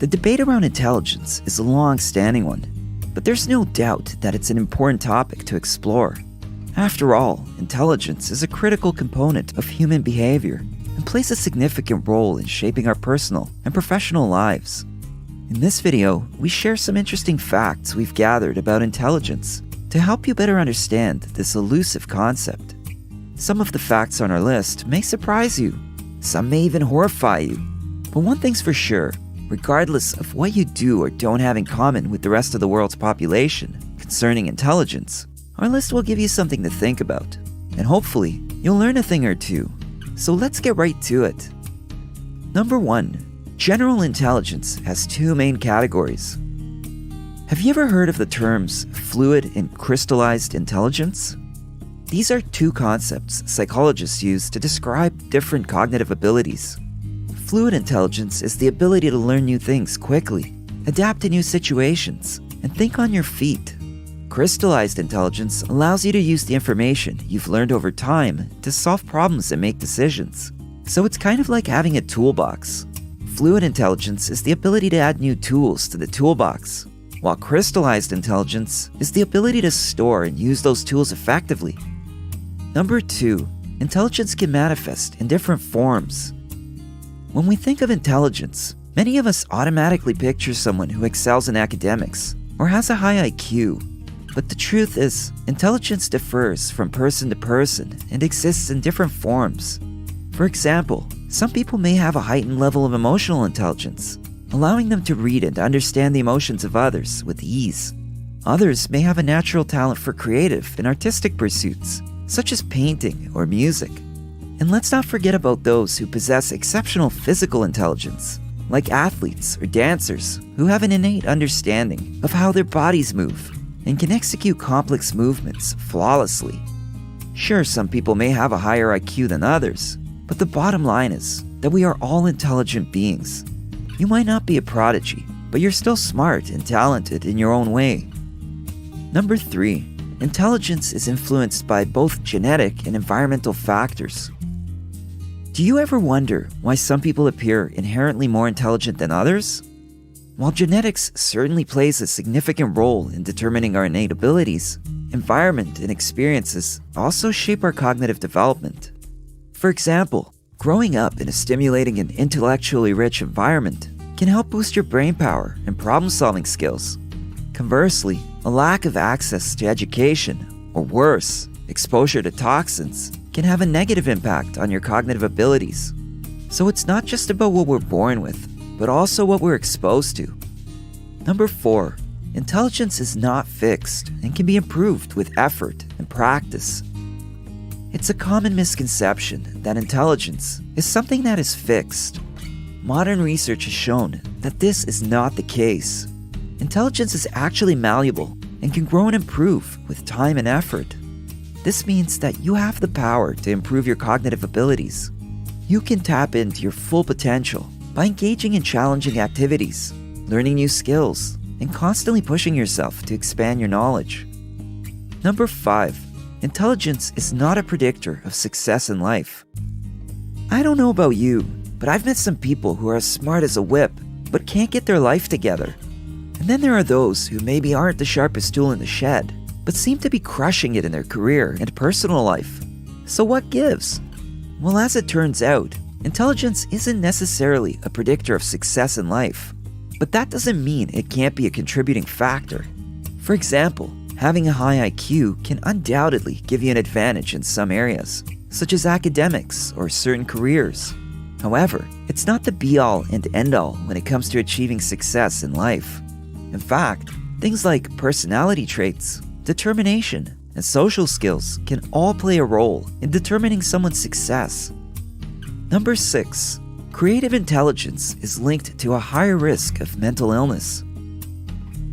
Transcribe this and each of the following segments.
The debate around intelligence is a long-standing one, but there's no doubt that it's an important topic to explore. After all, intelligence is a critical component of human behavior and plays a significant role in shaping our personal and professional lives. In this video, we share some interesting facts we've gathered about intelligence to help you better understand this elusive concept. Some of the facts on our list may surprise you, some may even horrify you, but one thing's for sure, regardless of what you do or don't have in common with the rest of the world's population concerning intelligence, our list will give you something to think about, and hopefully, you'll learn a thing or two. So let's get right to it. Number 1. General intelligence has two main categories. Have you ever heard of the terms fluid and crystallized intelligence? These are two concepts psychologists use to describe different cognitive abilities. Fluid intelligence is the ability to learn new things quickly, adapt to new situations, and think on your feet. Crystallized intelligence allows you to use the information you've learned over time to solve problems and make decisions. So it's kind of like having a toolbox. Fluid intelligence is the ability to add new tools to the toolbox, while crystallized intelligence is the ability to store and use those tools effectively. Number 2. Intelligence can manifest in different forms. When we think of intelligence, many of us automatically picture someone who excels in academics or has a high IQ. But the truth is, intelligence differs from person to person and exists in different forms. For example, some people may have a heightened level of emotional intelligence, allowing them to read and understand the emotions of others with ease. Others may have a natural talent for creative and artistic pursuits, such as painting or music. And let's not forget about those who possess exceptional physical intelligence, like athletes or dancers who have an innate understanding of how their bodies move and can execute complex movements flawlessly. Sure, some people may have a higher IQ than others, but the bottom line is that we are all intelligent beings. You might not be a prodigy, but you're still smart and talented in your own way. Number 3. Intelligence is influenced by both genetic and environmental factors. Do you ever wonder why some people appear inherently more intelligent than others? While genetics certainly plays a significant role in determining our innate abilities, environment and experiences also shape our cognitive development. For example, growing up in a stimulating and intellectually rich environment can help boost your brain power and problem-solving skills. Conversely, a lack of access to education, or worse, exposure to toxins, can have a negative impact on your cognitive abilities. So it's not just about what we're born with, but also what we're exposed to. Number 4. Intelligence is not fixed and can be improved with effort and practice. It's a common misconception that intelligence is something that is fixed. Modern research has shown that this is not the case. Intelligence is actually malleable and can grow and improve with time and effort. This means that you have the power to improve your cognitive abilities. You can tap into your full potential by engaging in challenging activities, learning new skills, and constantly pushing yourself to expand your knowledge. Number 5. Intelligence is not a predictor of success in life. I don't know about you, but I've met some people who are as smart as a whip, but can't get their life together. And then there are those who maybe aren't the sharpest tool in the shed, but seem to be crushing it in their career and personal life. So what gives? Well, as it turns out, intelligence isn't necessarily a predictor of success in life, but that doesn't mean it can't be a contributing factor. For example, having a high IQ can undoubtedly give you an advantage in some areas, such as academics or certain careers. However, it's not the be-all and end-all when it comes to achieving success in life. In fact, things like personality traits, determination, and social skills can all play a role in determining someone's success. Number 6. Creative intelligence is linked to a higher risk of mental illness.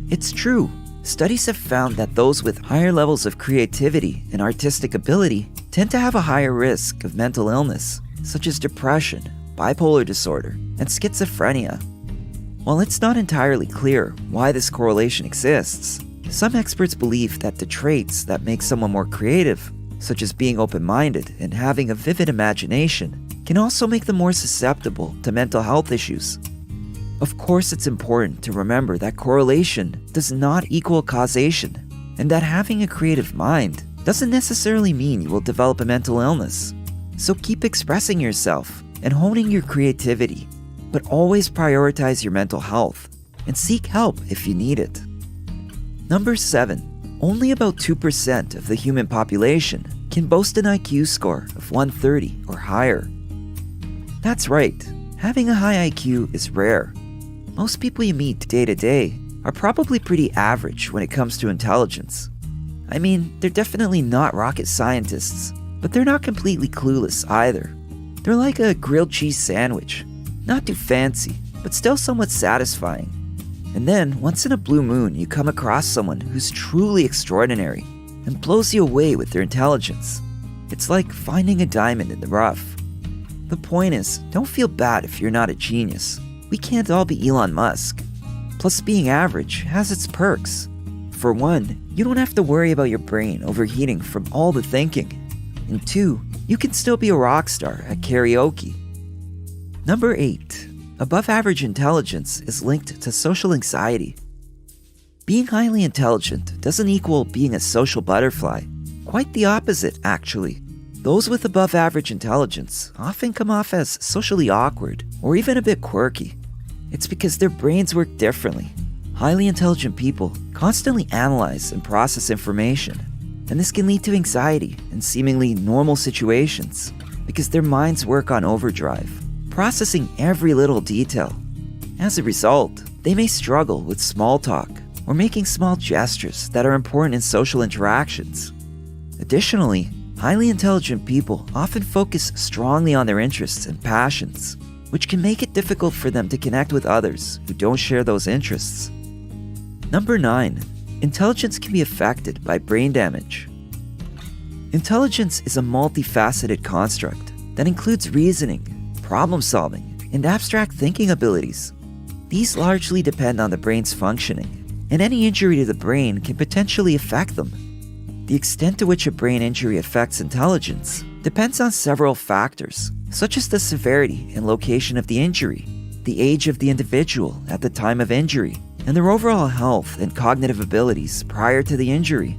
It's true, studies have found that those with higher levels of creativity and artistic ability tend to have a higher risk of mental illness, such as depression, bipolar disorder, and schizophrenia. While it's not entirely clear why this correlation exists, some experts believe that the traits that make someone more creative, such as being open-minded and having a vivid imagination, can also make them more susceptible to mental health issues. Of course, it's important to remember that correlation does not equal causation, and that having a creative mind doesn't necessarily mean you will develop a mental illness. So keep expressing yourself and honing your creativity, but always prioritize your mental health and seek help if you need it. Number 7. Only about 2% of the human population can boast an IQ score of 130 or higher. That's right, having a high IQ is rare. Most people you meet day to day are probably pretty average when it comes to intelligence. I mean, they're definitely not rocket scientists, but they're not completely clueless either. They're like a grilled cheese sandwich, not too fancy, but still somewhat satisfying. And then, once in a blue moon, you come across someone who's truly extraordinary and blows you away with their intelligence. It's like finding a diamond in the rough. The point is, don't feel bad if you're not a genius. We can't all be Elon Musk. Plus, being average has its perks. For one, you don't have to worry about your brain overheating from all the thinking. And 2, you can still be a rock star at karaoke. Number 8. Above average intelligence is linked to social anxiety. Being highly intelligent doesn't equal being a social butterfly. Quite the opposite, actually. Those with above average intelligence often come off as socially awkward or even a bit quirky. It's because their brains work differently. Highly intelligent people constantly analyze and process information, and this can lead to anxiety in seemingly normal situations because their minds work on overdrive, processing every little detail. As a result, they may struggle with small talk or making small gestures that are important in social interactions. Additionally, highly intelligent people often focus strongly on their interests and passions, which can make it difficult for them to connect with others who don't share those interests. Number 9. Intelligence can be affected by brain damage. Intelligence is a multifaceted construct that includes reasoning, problem solving, and abstract thinking abilities. These largely depend on the brain's functioning, and any injury to the brain can potentially affect them. The extent to which a brain injury affects intelligence depends on several factors, such as the severity and location of the injury, the age of the individual at the time of injury, and their overall health and cognitive abilities prior to the injury.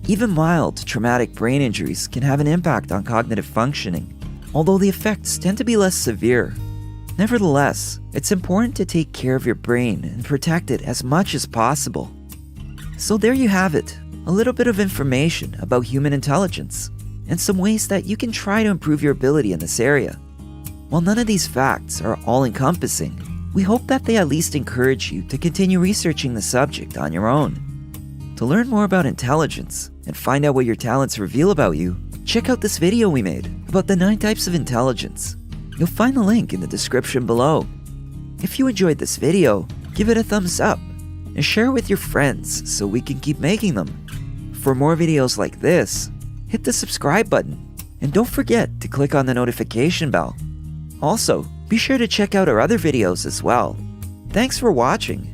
Even mild traumatic brain injuries can have an impact on cognitive functioning, although the effects tend to be less severe. Nevertheless, it's important to take care of your brain and protect it as much as possible. So there you have it, a little bit of information about human intelligence, and some ways that you can try to improve your ability in this area. While none of these facts are all-encompassing, we hope that they at least encourage you to continue researching the subject on your own. To learn more about intelligence and find out what your talents reveal about you, check out this video we made about the 9 types of intelligence. You'll find the link in the description below. If you enjoyed this video, give it a thumbs up and share it with your friends so we can keep making them. For more videos like this, hit the subscribe button and don't forget to click on the notification bell. Also, be sure to check out our other videos as well. Thanks for watching.